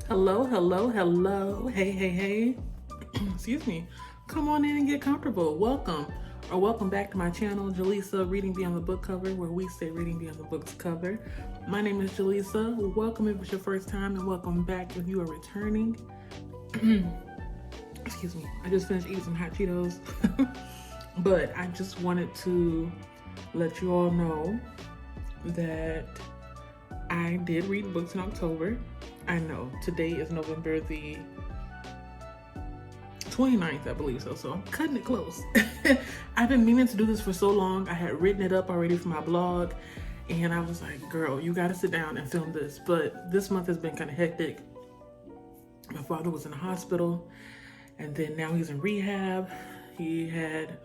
Hello, hello, hello. Hey, hey, hey. Excuse me. Come on in and get comfortable. Welcome back to my channel, Jaleesa Reading Beyond the Book Cover, where we stay reading beyond the book's cover. My name is Jaleesa. Welcome if it's your first time, and welcome back if you are returning. Excuse me. I just finished eating some hot Cheetos, but I just wanted to let you all know that I did read books in October. I know today is November the 29th, I believe so I'm cutting it close. I've been meaning to do this for so long. I had written it up already for my blog, and I was like, girl, you gotta sit down and film this. But this month has been kind of hectic. My father was in the hospital, and then now he's in rehab. He had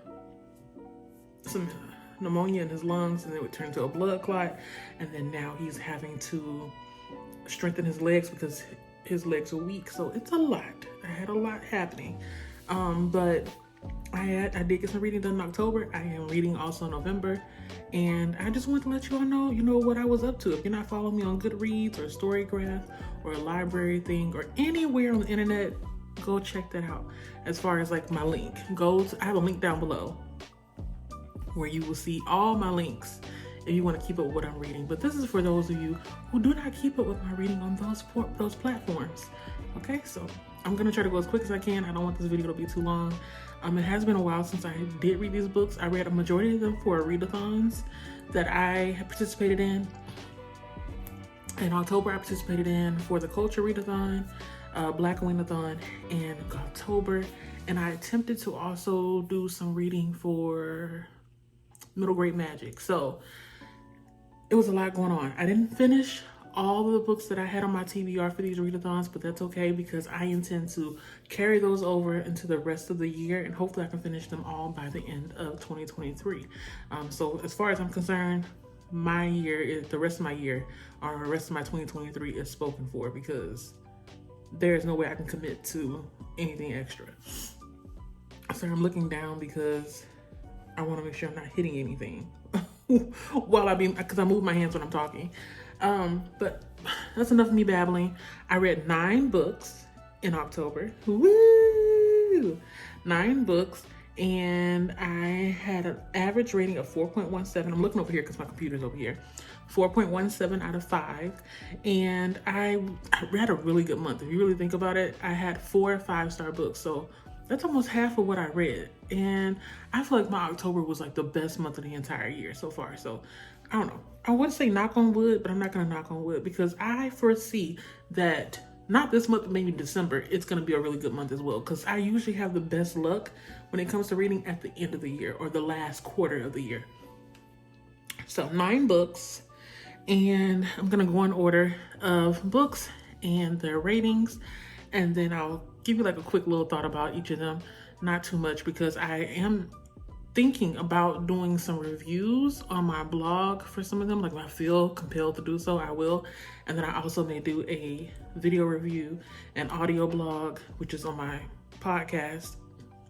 some pneumonia in his lungs, and it would turn into a blood clot, and then now he's having to strengthen his legs because his legs are weak. So it's a lot. I had a lot happening, but I did get some reading done in October. I am reading also in November, and I just wanted to let you all know, what I was up to. If you're not following me on Goodreads or Storygraph or a library thing or anywhere on the internet, go check that out. As far as like my link, I have a link down below where you will see all my links if you want to keep up with what I'm reading. But this is for those of you who do not keep up with my reading on those platforms. Okay, so I'm gonna try to go as quick as I can. I don't want this video to be too long. It has been a while since I did read these books. I read a majority of them for readathons that I participated in. In October, I participated in for the Culture Readathon, Black Wing-a-thon in October, and I attempted to also do some reading for Middle Grade Magic. So it was a lot going on. I didn't finish all of the books that I had on my TBR for these readathons, but that's okay because I intend to carry those over into the rest of the year, and hopefully I can finish them all by the end of 2023. So as far as I'm concerned, the rest of my year, or the rest of my 2023 is spoken for, because there's no way I can commit to anything extra. So I'm looking down because I want to make sure I'm not hitting anything because I move my hands when I'm talking. But that's enough of me babbling. I read 9 books in October. Woo! 9 books, and I had an average rating of 4.17. I'm looking over here because my computer's over here. 4.17 out of 5. And I had a really good month. If you really think about it, I had 4 5-star books. So that's almost half of what I read. And I feel like my October was like the best month of the entire year so far. So I don't know. I would say knock on wood, but I'm not going to knock on wood because I foresee that not this month, but maybe December, it's going to be a really good month as well. Because I usually have the best luck when it comes to reading at the end of the year or the last quarter of the year. So 9 books, and I'm going to go in order of books and their ratings, and then I'll give you like a quick little thought about each of them. Not too much, because I am thinking about doing some reviews on my blog for some of them. Like if I feel compelled to do so, I will. And then I also may do a video review and audio blog, which is on my podcast.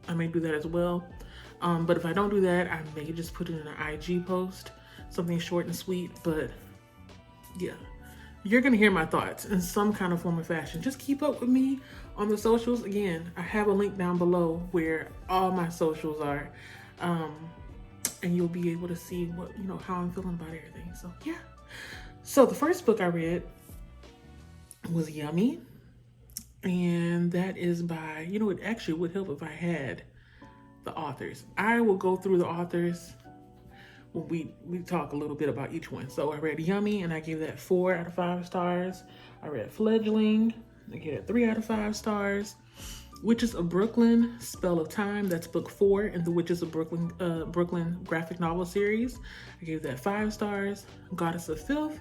I may do that as well. But if I don't do that, I may just put it in an IG post, something short and sweet. But yeah, you're gonna hear my thoughts in some kind of form or fashion. Just keep up with me on the socials. Again, I have a link down below where all my socials are. And you'll be able to see what, how I'm feeling about everything. So yeah. So the first book I read was Yummy. And that is by, it actually would help if I had the authors. I will go through the authors when we talk a little bit about each one. So I read Yummy, and I gave that 4 out of 5 stars. I read Fledgling. I gave it 3 out of 5 stars. Witches of Brooklyn, Spell of Time, that's book 4 in the Witches of Brooklyn graphic novel series. I gave that 5 stars. Goddess of Filth,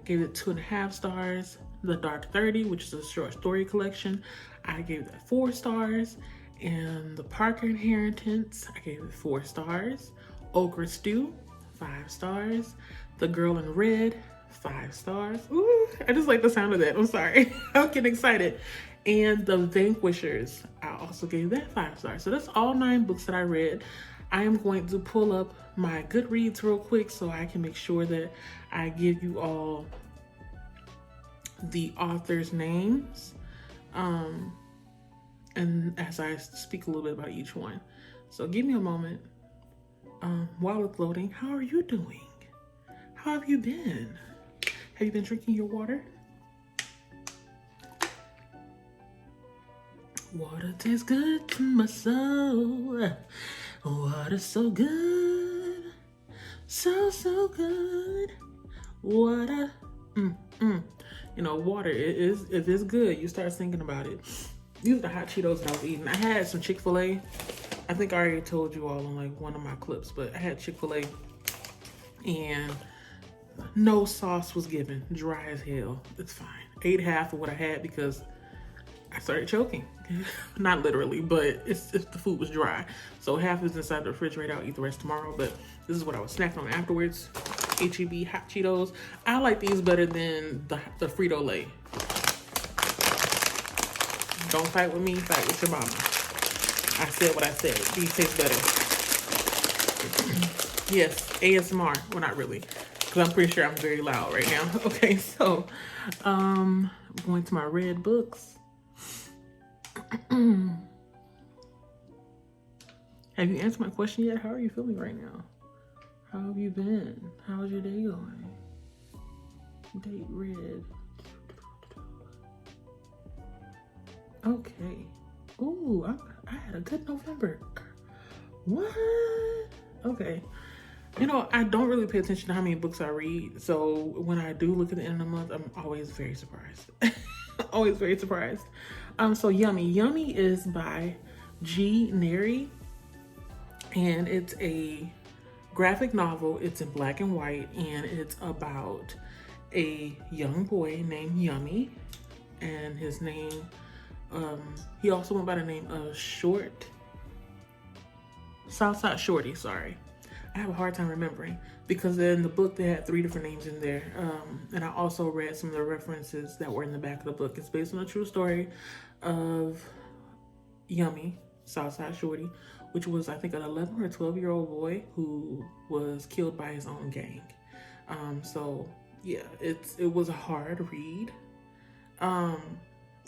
gave it 2.5 stars. The Dark 30, which is a short story collection, I gave that 4 stars. And The Parker Inheritance, I gave it 4 stars. Okra Stew, 5 stars. The Girl in Red, 5 stars. Ooh, I just like the sound of that. I'm sorry. I'm getting excited. And The Vanquishers, I also gave that 5 stars. So that's all 9 books that I read. I am going to pull up my Goodreads real quick so I can make sure that I give you all the authors' names And as I speak a little bit about each one. So give me a moment. While it's loading, how are you doing? How have you been? Have you been drinking your water? Water tastes good to my soul. Water so good. So good. Water. You know, water, if it's good, you start thinking about it. These are the hot Cheetos that I was eating. I had some Chick-fil-A. I think I already told you all on like one of my clips, but I had Chick-fil-A and no sauce was given. Dry as hell. It's fine. Ate half of what I had because I started choking. Not literally, but it's the food was dry. So half is inside the refrigerator. I'll eat the rest tomorrow, but this is what I was snacking on afterwards. HEB hot Cheetos. I like these better than the Frito-Lay. Don't fight with me, fight with your mama. I said what I said. These taste better. Yes, ASMR. Well, not really, because I'm pretty sure I'm very loud right now. Okay, so going to my red books. Have you answered my question yet? How are you feeling right now? How have you been? How's your day going? Date red. Okay. Ooh, I had a good November. What? Okay. You know, I don't really pay attention to how many books I read. So when I do look at the end of the month, I'm always very surprised. Always very surprised. So Yummy. Yummy is by Neri. And it's a graphic novel. It's in black and white. And it's about a young boy named Yummy. And his name... he also went by the name of Southside Shorty, sorry. I have a hard time remembering because in the book they had 3 different names in there. And I also read some of the references that were in the back of the book. It's based on a true story of Yummy, Southside Shorty, which was I think an 11 or 12-year-old boy who was killed by his own gang. So yeah, it was a hard read.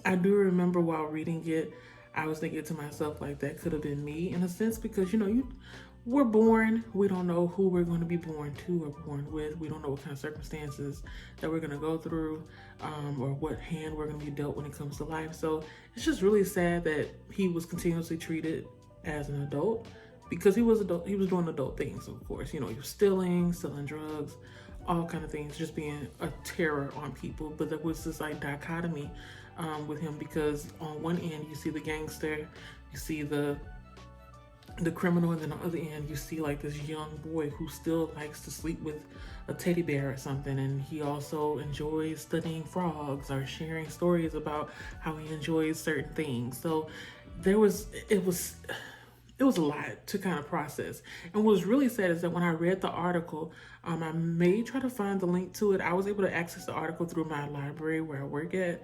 I do remember while reading it, I was thinking to myself, like, that could have been me in a sense, because, you know, we're born, we don't know who we're going to be born to or born with. We don't know what kind of circumstances that we're going to go through, or what hand we're going to be dealt when it comes to life. So it's just really sad that he was continuously treated as an adult, because he was doing adult things, of course. You know, he was selling drugs, all kind of things, just being a terror on people. But there was this like dichotomy with him, because on one end you see the gangster, you see the criminal, and then on the other end you see like this young boy who still likes to sleep with a teddy bear or something, and he also enjoys studying frogs or sharing stories about how he enjoys certain things. So it was a lot to kind of process. And what was really sad is that when I read the article, I may try to find the link to it. I was able to access the article through my library where I work at.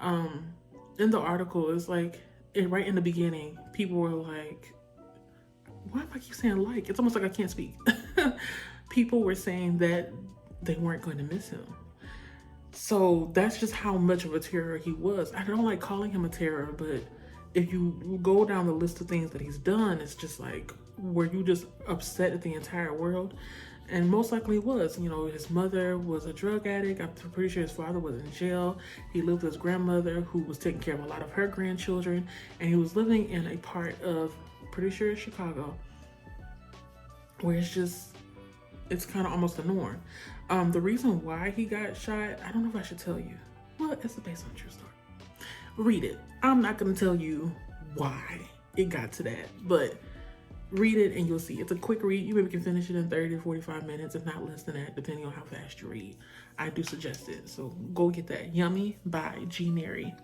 In the article, it's like, right in the beginning, people were like, why do I keep saying like? It's almost like I can't speak. People were saying that they weren't going to miss him. So that's just how much of a terror he was. I don't like calling him a terror, but if you go down the list of things that he's done, it's just like, were you just upset at the entire world? And most likely he was. You know, his mother was a drug addict. I'm pretty sure his father was in jail. He lived with his grandmother, who was taking care of a lot of her grandchildren. And he was living in a part of, pretty sure it's Chicago, where it's kind of almost the norm. The reason why he got shot, I don't know if I should tell you. Well, it's based on a true story. Read it. I'm not going to tell you why it got to that, but read it and you'll see. It's a quick read. You maybe can finish it in 30 to 45 minutes, if not less than that, depending on how fast you read. I do suggest it. So go get that. Yummy by Neri.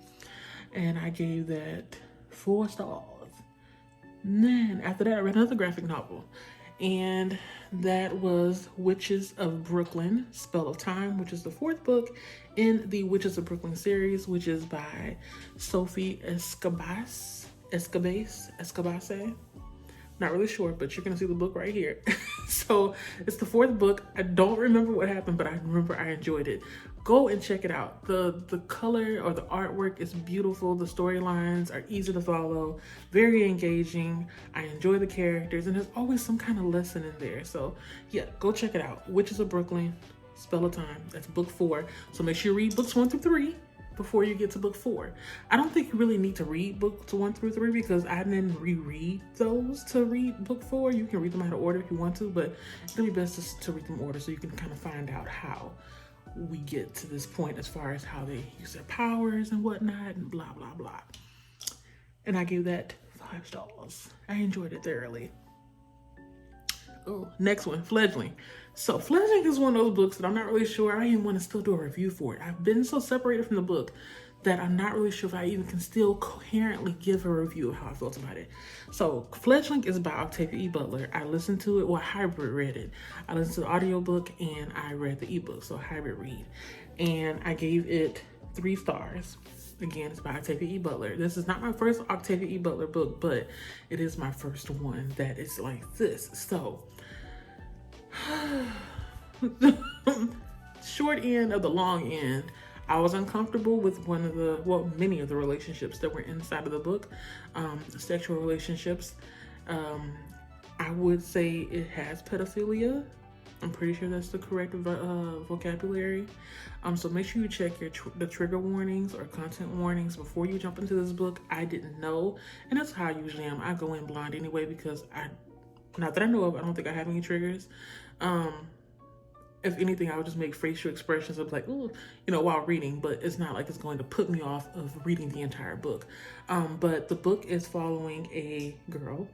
And I gave that 4 stars. And then after that, I read another graphic novel. And that was Witches of Brooklyn, Spell of Time, which is the 4th book in the Witches of Brooklyn series, which is by Sophie Escabasse. Not really sure, but you're gonna see the book right here. So it's the 4th book. I don't remember what happened, but I remember I enjoyed it. go and check it out. The color or the artwork is beautiful. The storylines are easy to follow, very engaging. I enjoy the characters, and there's always some kind of lesson in there. So yeah, go check it out. Witches of Brooklyn, Spell of Time. That's book 4. So make sure you read books 1 through 3 before you get to book 4. I don't think you really need to read books 1 through 3 because I didn't reread those to read book 4. You can read them out of order if you want to, but it'll be best just to read them in order so you can kind of find out how we get to this point as far as how they use their powers and whatnot and blah, blah, blah. And I gave that 5 stars. I enjoyed it thoroughly. Oh, next one, Fledgling. So Fledgling is one of those books that I'm not really sure I even want to still do a review for it. I've been so separated from the book that I'm not really sure if I even can still coherently give a review of how I felt about it. So Fledgling is by Octavia E. Butler. I listened to it, well, I hybrid read it. I listened to the audiobook and I read the ebook, so hybrid read. And I gave it 3 stars. Again, it's by Octavia E. Butler. This is not my first Octavia E. Butler book, but it is my first one that is like this. So short end of the long end, I was uncomfortable with many of the relationships that were inside of the book, sexual relationships. I would say it has pedophilia. I'm pretty sure that's the correct vocabulary. So make sure you check the trigger warnings or content warnings before you jump into this book. I didn't know, and that's how I usually am. I go in blind anyway because not that I know of, I don't think I have any triggers. If anything, I would just make facial expressions of like, ooh, while reading, but it's not like it's going to put me off of reading the entire book. But the book is following a girl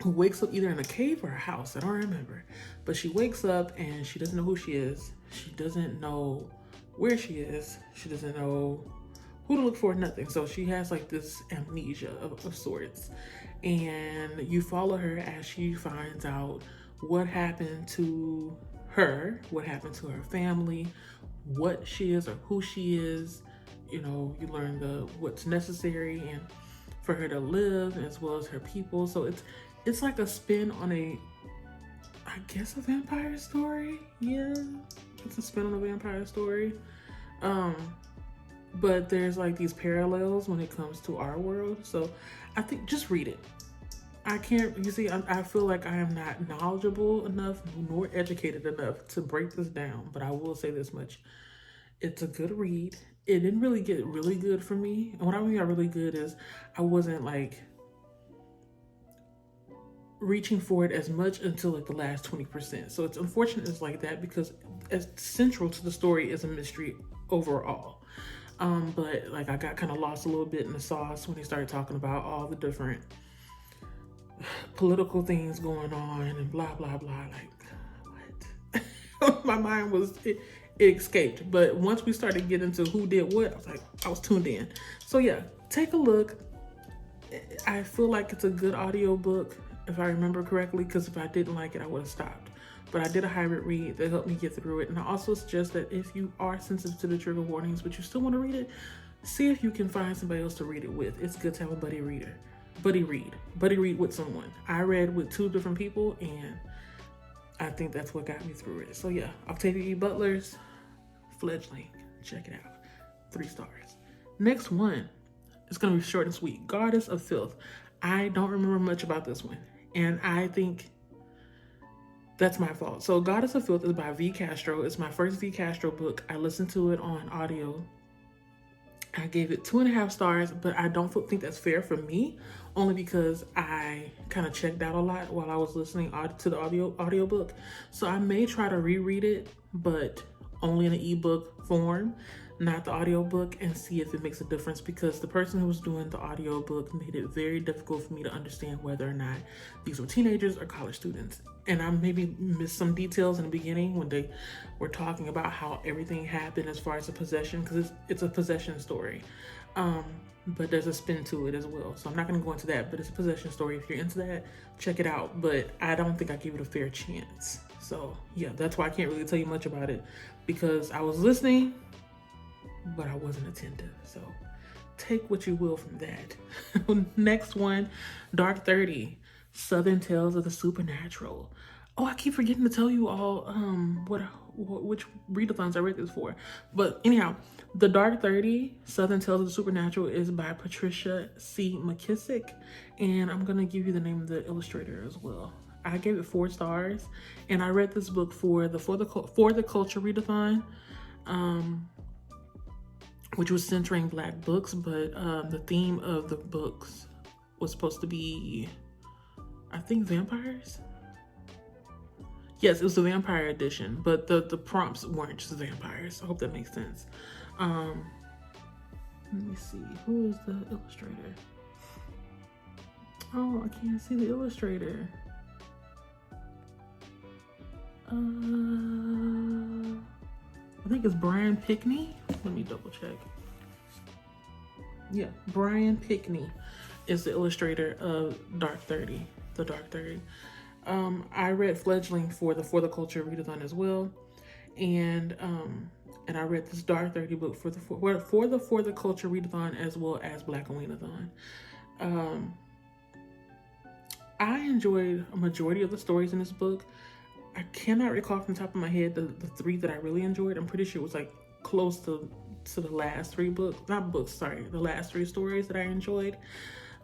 who wakes up either in a cave or a house. I don't remember, but she wakes up and she doesn't know who she is. She doesn't know where she is. She doesn't know who to look for, nothing. So she has like this amnesia of sorts. And you follow her as she finds out what happened to her, what happened to her family, what she is or who she is. You learn what's necessary and for her to live, as well as her people. So it's like a spin on a vampire story. Yeah, it's a spin on a vampire story. But there's like these parallels when it comes to our world. So I think just read it. I feel like I am not knowledgeable enough nor educated enough to break this down, but I will say this much. It's a good read. It didn't really get really good for me. And what I mean by really good is I wasn't like reaching for it as much until like the last 20%. So it's unfortunate it's like that because as central to the story is a mystery overall. But like I got kind of lost a little bit in the sauce when he started talking about all the different political things going on and blah blah blah. Like what? My mind was it escaped. But once we started getting into who did what, I was tuned in. So yeah, take a look. I feel like it's a good audiobook if I remember correctly, because if I didn't like it, I would have stopped. But I did a hybrid read that helped me get through it. And I also suggest that if you are sensitive to the trigger warnings, but you still want to read it, see if you can find somebody else to read it with. It's good to have a buddy read with someone. I read with 2 different people, and I think that's what got me through it. So yeah, Octavia E. Butler's Fledgling. Check it out. 3 stars. Next one is going to be short and sweet. Goddess of Filth. I don't remember much about this one, and I think that's my fault. So Goddess of Filth is by V. Castro. It's my first V. Castro book. I listened to it on audio. I gave it 2.5 stars, but I don't think that's fair for me, only because I kind of checked out a lot while I was listening to the audiobook. So I may try to reread it, but only in an ebook form, not the audiobook, and see if it makes a difference, because the person who was doing the audiobook made it very difficult for me to understand whether or not these were teenagers or college students. And I maybe missed some details in the beginning when they were talking about how everything happened as far as a possession, because it's a possession story. But there's a spin to it as well. So I'm not going to go into that, but it's a possession story. If you're into that, check it out. But I don't think I gave it a fair chance. So yeah, that's why I can't really tell you much about it, because I was listening, but I wasn't attentive. So take what you will from that. Next one, Dark 30, Southern Tales of the Supernatural. Oh, I keep forgetting to tell you all which readathons I read this for. But anyhow, The Dark 30, Southern Tales of the Supernatural is by Patricia C. McKissack. And I'm going to give you the name of the illustrator as well. I gave it 4 stars. And I read this book for the Culture readathon, which was centering Black books. But the theme of the books was supposed to be, I think, vampires. Yes, it was the vampire edition, but the prompts weren't just vampires. I hope that makes sense. Let me see, who is the illustrator? Oh, I can't see the illustrator. I think it's Brian Pinkney. Let me double check. Yeah, Brian Pinkney is the illustrator of Dark 30, The Dark 30. I read Fledgling for the Culture readathon as well, and I read this Dark 30 book for the Culture readathon as well as Black Aweenathon. I enjoyed a majority of the stories in this book. I cannot recall from the top of my head the 3 that I really enjoyed. I'm pretty sure it was like close to the last 3 books, the last 3 stories that I enjoyed.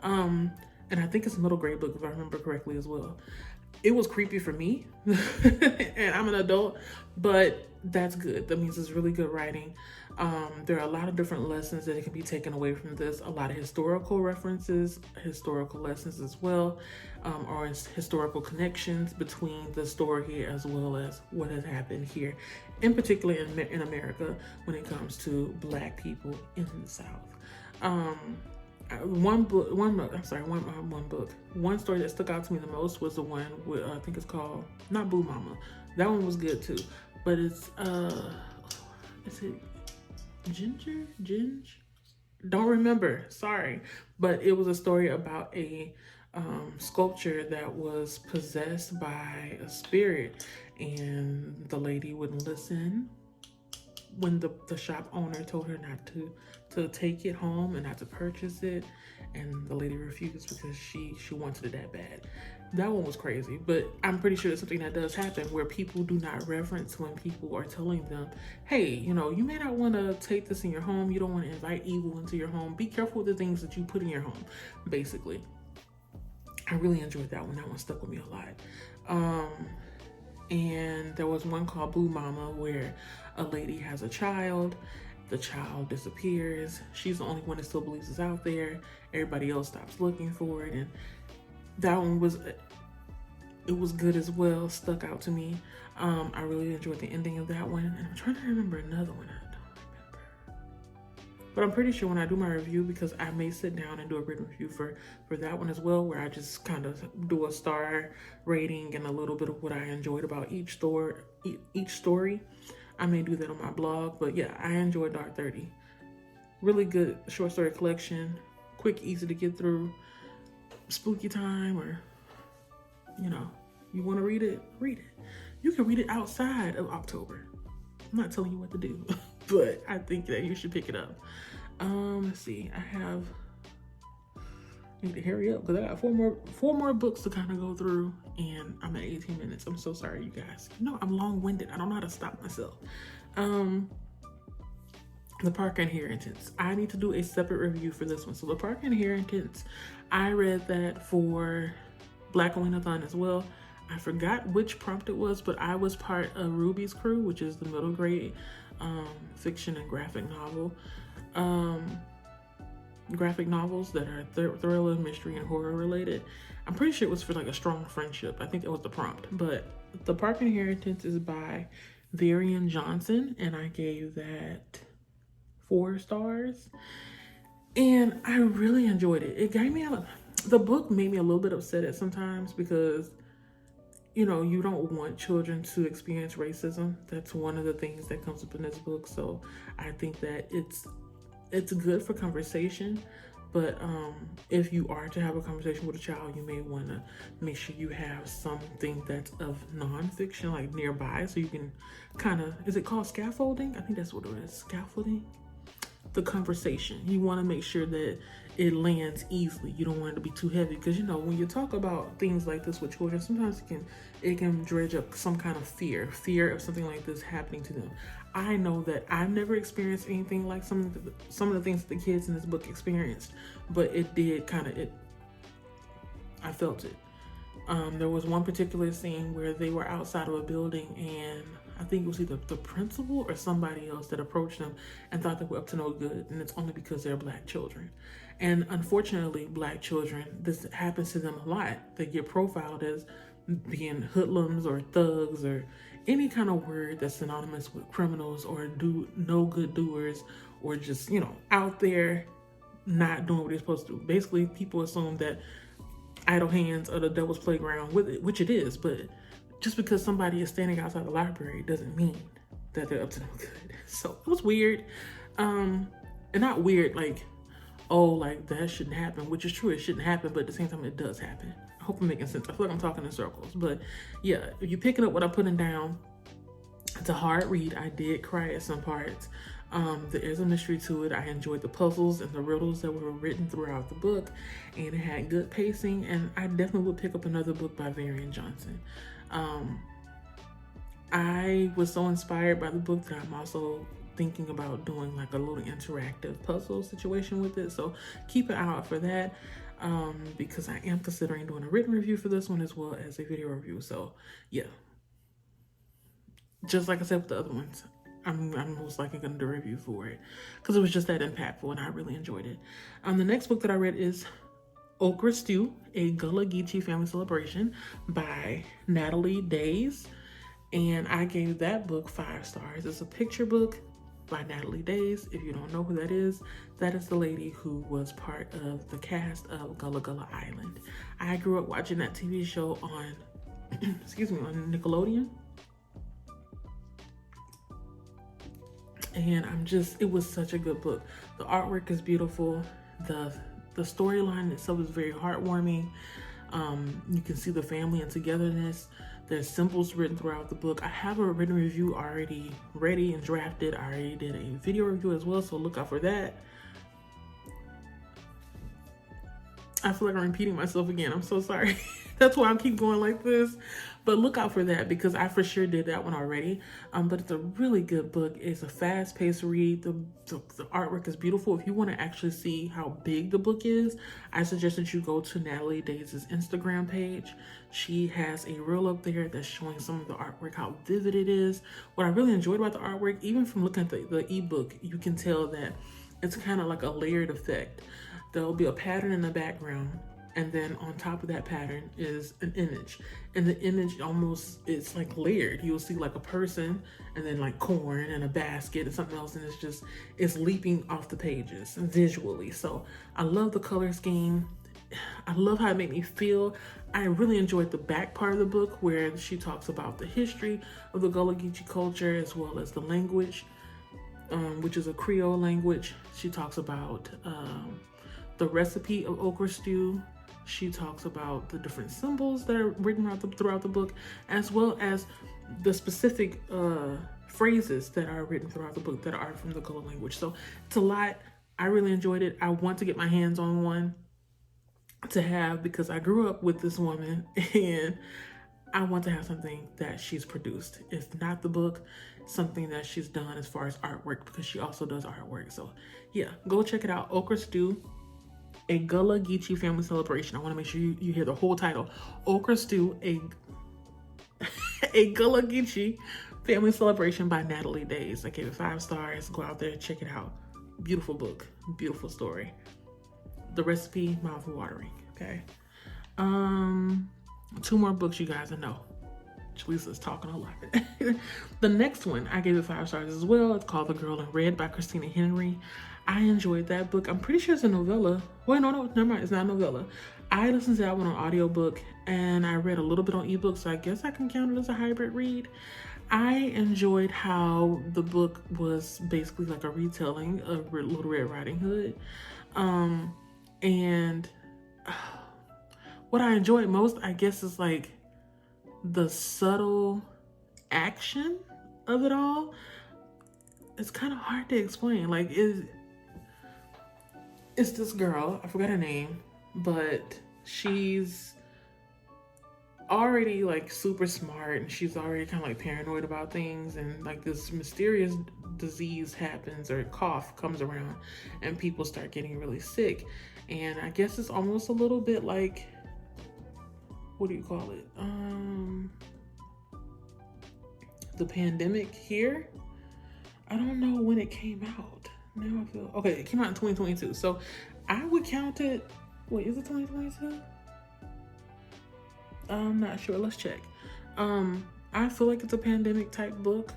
And I think it's a middle grade book if I remember correctly as well. It was creepy for me, and I'm an adult, but that's good. That means it's really good writing. There are a lot of different lessons that can be taken away from this. A lot of historical references, historical lessons as well, or historical connections between the story as well as what has happened here, in particular in America when it comes to Black people in the South. One story that stuck out to me the most was the one with, I think it's called, not Boo Mama. That one was good too, but it's, is it Ginge? Don't remember, sorry. But it was a story about a sculpture that was possessed by a spirit, and the lady wouldn't listen when the shop owner told her not to take it home and not to purchase it, and the lady refused because she wanted it that bad. That one was crazy, but I'm pretty sure it's something that does happen where people do not reverence when people are telling them, hey, you may not want to take this in your home. You don't want to invite evil into your home. Be careful with the things that you put in your home, basically. I really enjoyed that one. That one stuck with me a lot. And there was one called Blue Mama where a lady has a child. The child disappears. She's the only one that still believes it's out there. Everybody else stops looking for it. And that one was good as well. Stuck out to me. I really enjoyed the ending of that one. And I'm trying to remember another one. I don't remember. But I'm pretty sure when I do my review, because I may sit down and do a written review for that one as well, where I just kind of do a star rating and a little bit of what I enjoyed about each story. I may do that on my blog, but yeah, I enjoyed Dark 30. Really good short story collection, quick, easy to get through, spooky time, or, you want to read it, read it. You can read it outside of October. I'm not telling you what to do, but I think that you should pick it up. Let's see, I need to hurry up because I got four more books to kind of go through, and I'm at 18 minutes. I'm so sorry, you guys. I'm long-winded. I don't know how to stop myself. The Park Inheritance. I need to do a separate review for this one. So The Park Inheritance, I read that for Black Aweenathon as well. I forgot which prompt it was, but I was part of Ruby's crew, which is the middle grade fiction and graphic novels that are thriller, mystery, and horror related. I'm pretty sure it was for like a strong friendship. I think that was the prompt. But The Park Inheritance is by Varian Johnson, and I gave that 4 stars. And I really enjoyed it. It gave me the book made me a little bit upset at sometimes because you don't want children to experience racism. That's one of the things that comes up in this book. So I think that it's good for conversation, but if you are to have a conversation with a child, you may want to make sure you have something that's of nonfiction like nearby, so you can kind of, is it called scaffolding? I think that's what it is, scaffolding. the conversation. You want to make sure that it lands easily. You don't want it to be too heavy, because you know when you talk about things like this with children, sometimes it can dredge up some kind of fear of something like this happening to them. I know that I've never experienced anything like some of the things that the kids in this book experienced, but it did I felt it. There was one particular scene where they were outside of a building, and I think it was either the principal or somebody else that approached them and thought they were up to no good, and it's only because they're Black children. And unfortunately, Black children, this happens to them a lot. They get profiled as being hoodlums or thugs or any kind of word that's synonymous with criminals or no good doers, or just, you know, out there not doing what they're supposed to do. Basically, people assume that idle hands are the devil's playground with it, which it is, but just because somebody is standing outside the library doesn't mean that they're up to no good. So it was weird. And not weird like, oh, like that shouldn't happen, which is true, it shouldn't happen, but at the same time it does happen. I hope I'm making sense. I feel like I'm talking in circles, but yeah, if you're picking up what I'm putting down, it's a hard read. I did cry at some parts. There is a mystery to it. I enjoyed the puzzles and the riddles that were written throughout the book, and it had good pacing, and I definitely would pick up another book by Varian Johnson. I was so inspired by the book that I'm also thinking about doing like a little interactive puzzle situation with it, so keep an eye out for that, because I am considering doing a written review for this one as well as a video review. So yeah, just like I said with the other ones, I'm most likely going to do a review for it because it was just that impactful and I really enjoyed it. The next book that I read is Okra Stew, a Gullah Geechee family celebration by Natalie, Daise, and I gave that book 5 stars. It's a picture book by Natalie Daise. If you don't know who that is the lady who was part of the cast of Gullah Island. I grew up watching that TV show on, on Nickelodeon. And it was such a good book. The artwork is beautiful. The storyline itself is very heartwarming. You can see the family and togetherness. There's symbols written throughout the book. I have a written review already ready and drafted. I already did a video review as well, so look out for that. I feel like I'm repeating myself again. I'm so sorry. That's why I keep going like this. But look out for that because I for sure did that one already. But it's a really good book. It's a fast-paced read. The artwork is beautiful. If you want to actually see how big the book is, I suggest that you go to Natalie Daise's Instagram page. She has a reel up there that's showing some of the artwork, how vivid it is. What I really enjoyed about the artwork, even from looking at the ebook, you can tell that it's kind of like a layered effect. There'll be a pattern in the background, and then on top of that pattern is an image, and the image it's like layered. You'll see like a person and then like corn and a basket and something else, and it's leaping off the pages visually. So I love the color scheme. I love how it made me feel. I really enjoyed the back part of the book where she talks about the history of the Gullah Geechee culture as well as the language, which is a Creole language. She talks about the recipe of okra stew. She talks about the different symbols that are written throughout the book, as well as the specific phrases that are written throughout the book that are from the Gullah language. So it's a lot. I really enjoyed it. I want to get my hands on one to have because I grew up with this woman and I want to have something that she's produced. If not the book, something that she's done as far as artwork, because she also does artwork. So yeah, go check it out. Okra Stew, a Gullah Geechee family celebration. I want to make sure you hear the whole title. Okra Stew, a Gullah Geechee family celebration by Natalie Daise. I gave it 5 stars. Go out there, check it out. Beautiful book, beautiful story. The recipe, mouth-watering, okay? 2 more books, you guys. I know Jaleesa's talking a lot. The next one, I gave it 5 stars as well. It's called The Girl in Red by Christina Henry. I enjoyed that book. I'm pretty sure it's a novella. Wait, no, never mind. It's not a novella. I listened to that one on audiobook and I read a little bit on ebook, so I guess I can count it as a hybrid read. I enjoyed how the book was basically like a retelling of Little Red Riding Hood. And what I enjoyed most, I guess, is like the subtle action of it all. It's kind of hard to explain. Like, it's this girl, I forgot her name, but she's already like super smart, and she's already kind of like paranoid about things, and like this mysterious disease happens, or cough comes around, and people start getting really sick. And I guess it's almost a little bit like, what do you call it? The pandemic here. I don't know when it came out. Now I feel okay. It came out in 2022, so I would count it. Wait, is it 2022? I'm not sure. Let's check. I feel like it's a pandemic type book,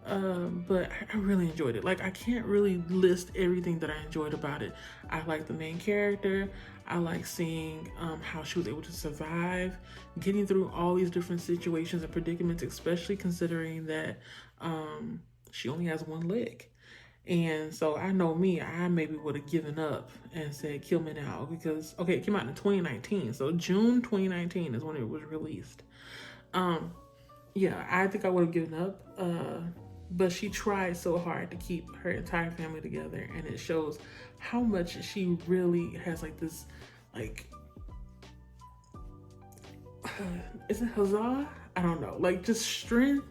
but I really enjoyed it. Like, I can't really list everything that I enjoyed about it. I like the main character. I like seeing how she was able to survive, getting through all these different situations and predicaments, especially considering that she only has one leg. And so I know me, I maybe would have given up and said, kill me now, because, okay, it came out in 2019. So June 2019 is when it was released. Yeah, I think I would have given up. But she tried so hard to keep her entire family together, and it shows how much she really has like this, like, is it huzzah? I don't know, like just strength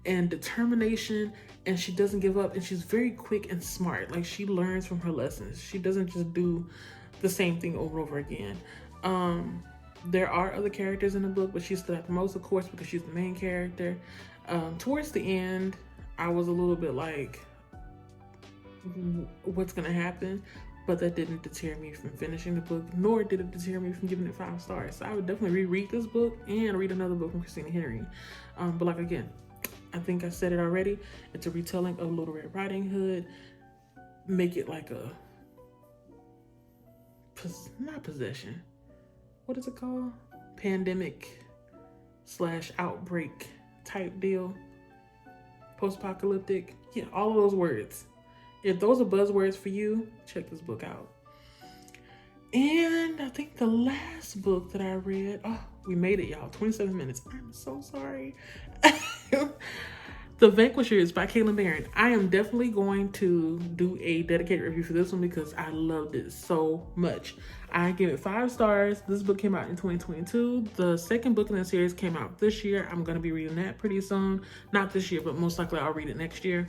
and determination, and she doesn't give up, and she's very quick and smart. Like, she learns from her lessons. She doesn't just do the same thing over and over again. There are other characters in the book, but she stood out the most, of course, because she's the main character. Towards the end, I was a little bit like, what's gonna happen? But that didn't deter me from finishing the book, nor did it deter me from giving it 5 stars. So I would definitely reread this book and read another book from Christina Henry. But like, again, I think I said it already. It's a retelling of Little Red Riding Hood. Make it like a, not possession. What is it called? Pandemic / outbreak type deal. Post-apocalyptic. Yeah, all of those words. If those are buzzwords for you, check this book out. And I think the last book that I read, oh, we made it, y'all. 27 minutes. I'm so sorry. The Vanquishers by Kalynn Bayron. I am definitely going to do a dedicated review for this one because I loved it so much. I gave it 5 stars. This book came out in 2022. The second book in the series came out this year. I'm going to be reading that pretty soon. Not this year, but most likely I'll read it next year.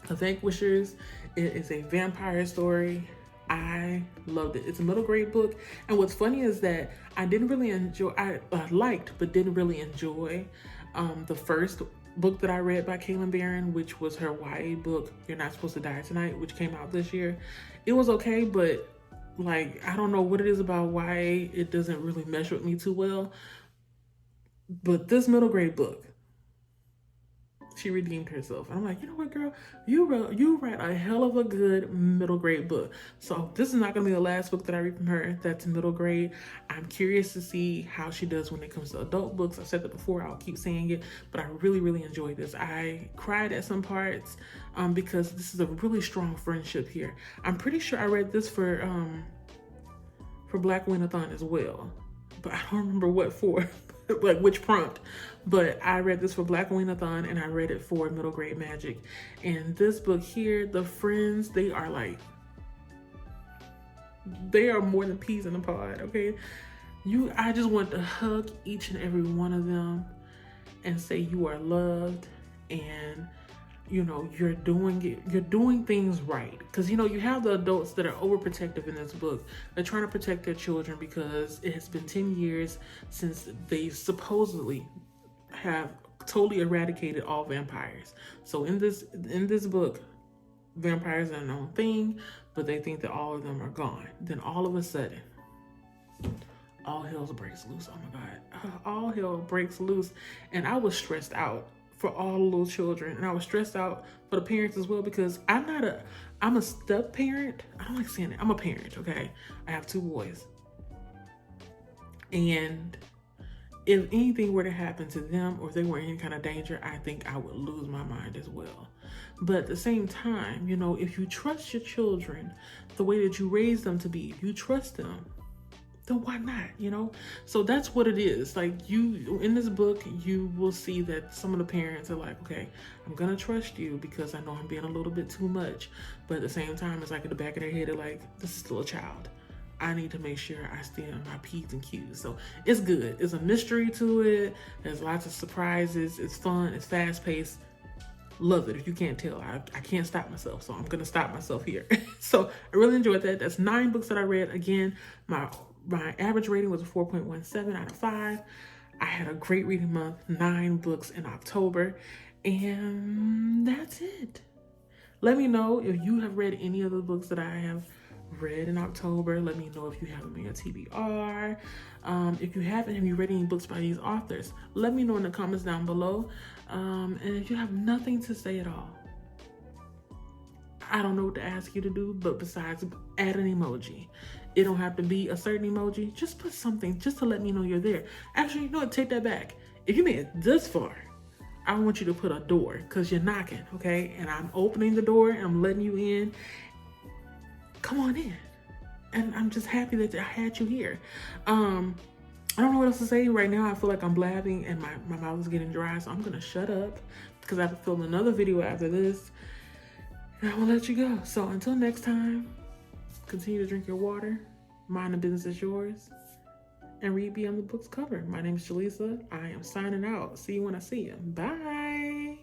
The Vanquishers. It is a vampire story. I loved it. It's a middle grade book. And what's funny is that I didn't really enjoy, I liked, but didn't really enjoy the first book that I read by Kalynn Bayron, which was her YA book, You're Not Supposed to Die Tonight, which came out this year. It was okay, but like, I don't know what it is about YA. It doesn't really mesh with me too well. But this middle grade book, she redeemed herself. I'm like, you know what, girl? You write a hell of a good middle grade book. So this is not going to be the last book that I read from her that's middle grade. I'm curious to see how she does when it comes to adult books. I've said that before. I'll keep saying it. But I really, really enjoyed this. I cried at some parts because this is a really strong friendship here. I'm pretty sure I read this for Black Win-a-thon as well. But I don't remember what for. Like which prompt, but I read this for Black Win-a-thon and I read it for Middle Grade Magic. And this book here, the friends, they are more than peas in a pod, okay? I just want to hug each and every one of them and say you are loved, and you know, you're doing things right. Because, you know, you have the adults that are overprotective in this book. They're trying to protect their children because it has been 10 years since they supposedly have totally eradicated all vampires. So in this book, vampires are a known thing, but they think that all of them are gone. Then all of a sudden, all hell breaks loose. Oh my God. All hell breaks loose. And I was stressed out for all the little children, and I was stressed out for the parents as well, because I'm a step parent. I don't like saying it. I'm a parent, okay? I have 2 boys. And if anything were to happen to them, or if they were in any kind of danger, I think I would lose my mind as well. But at the same time, you know, if you trust your children the way that you raise them to be, if you trust them, then why not, you know? So that's what it is. Like, you, in this book, you will see that some of the parents are like, okay, I'm gonna trust you because I know I'm being a little bit too much. But at the same time, it's like in the back of their head, they're like, this is still a child. I need to make sure I stay on my P's and Q's. So it's good. It's a mystery to it. There's lots of surprises. It's fun. It's fast paced. Love it. If you can't tell, I can't stop myself. So I'm going to stop myself here. So I really enjoyed that. That's 9 books that I read. Again, my average rating was a 4.17 out of 5. I had a great reading month, 9 books in October. And that's it. Let me know if you have read any of the books that I have read in October. Let me know if you have them in your TBR. If you haven't, have you read any books by these authors? Let me know in the comments down below. And if you have nothing to say at all, I don't know what to ask you to do, but besides add an emoji. It don't have to be a certain emoji. Just put something just to let me know you're there. Actually, you know what? Take that back. If you made it this far, I want you to put a door because you're knocking, okay? And I'm opening the door and I'm letting you in. Come on in. And I'm just happy that I had you here. I don't know what else to say right now. I feel like I'm blabbing and my mouth is getting dry, so I'm gonna shut up because I have to film another video after this. And I will let you go. So until next time, continue to drink your water, mind the business is yours, and read beyond the book's cover. My name is Jaleesa. I am signing out. See you when I see you. Bye.